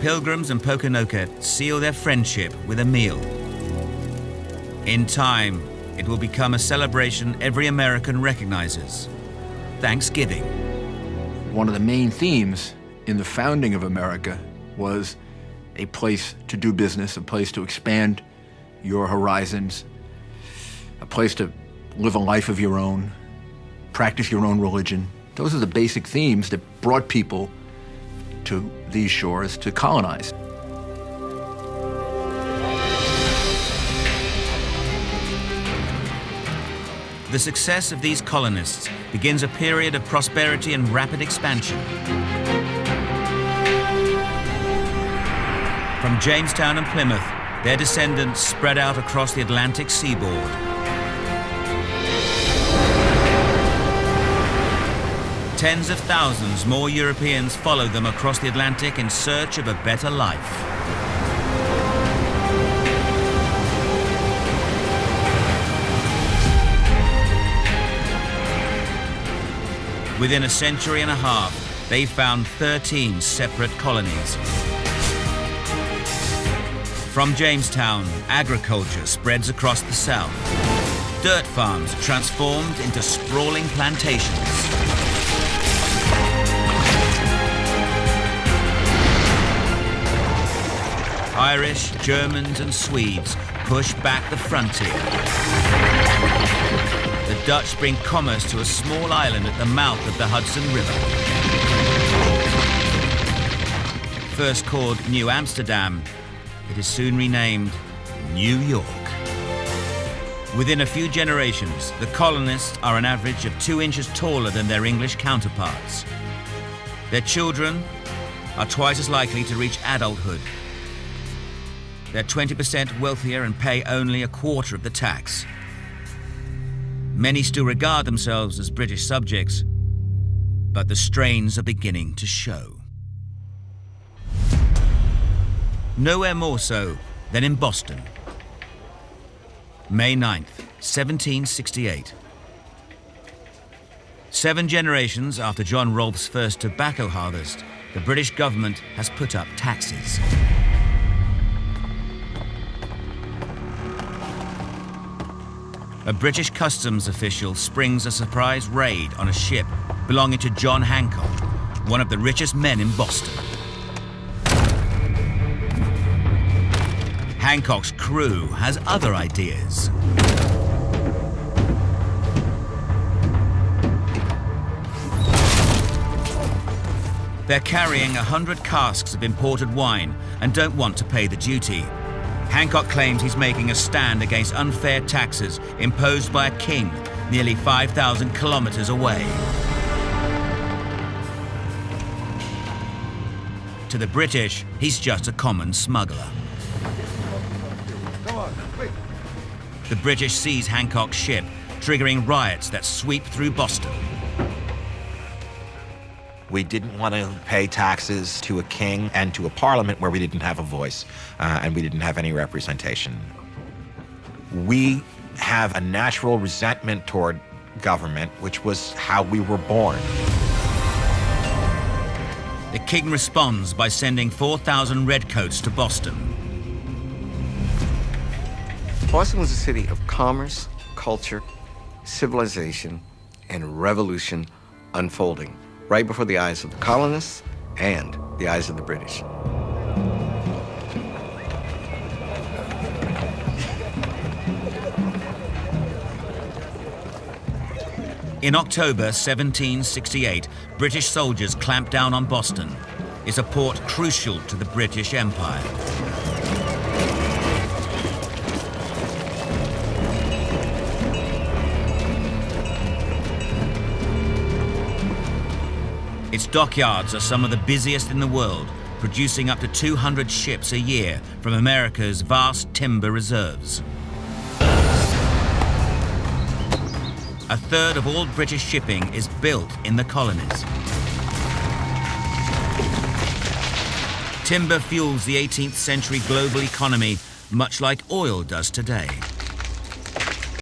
Pilgrims and Poconoket seal their friendship with a meal. In time, it will become a celebration every American recognizes: Thanksgiving. One of the main themes in the founding of America was a place to do business, a place to expand your horizons, a place to live a life of your own, practice your own religion. Those are the basic themes that brought people to these shores to colonize. The success of these colonists begins a period of prosperity and rapid expansion. From Jamestown and Plymouth, their descendants spread out across the Atlantic seaboard. Tens of thousands more Europeans followed them across the Atlantic in search of a better life. Within a century and a half, they found 13 separate colonies. From Jamestown, agriculture spreads across the South. Dirt farms transformed into sprawling plantations. Irish, Germans, and Swedes push back the frontier. The Dutch bring commerce to a small island at the mouth of the Hudson River. First called New Amsterdam, it is soon renamed New York. Within a few generations, the colonists are an average of 2 inches taller than their English counterparts. Their children are twice as likely to reach adulthood. They're 20% wealthier and pay only a quarter of the tax. Many still regard themselves as British subjects, but the strains are beginning to show. Nowhere more so than in Boston. May 9th, 1768. 7 generations after John Rolfe's first tobacco harvest, the British government has put up taxes. A British customs official springs a surprise raid on a ship belonging to John Hancock, one of the richest men in Boston. Hancock's crew has other ideas. They're carrying 100 casks of imported wine and don't want to pay the duty. Hancock claims he's making a stand against unfair taxes imposed by a king nearly 5,000 kilometers away. To the British, he's just a common smuggler. The British seize Hancock's ship, triggering riots that sweep through Boston. We didn't want to pay taxes to a king and to a parliament where we didn't have a voice and we didn't have any representation. We have a natural resentment toward government, which was how we were born. The king responds by sending 4,000 redcoats to Boston. Boston was a city of commerce, culture, civilization, and revolution unfolding right before the eyes of the colonists and the eyes of the British. In October 1768, British soldiers clamped down on Boston. It's a port crucial to the British Empire. Its dockyards are some of the busiest in the world, producing up to 200 ships a year from America's vast timber reserves. A third of all British shipping is built in the colonies. Timber fuels the 18th century global economy, much like oil does today.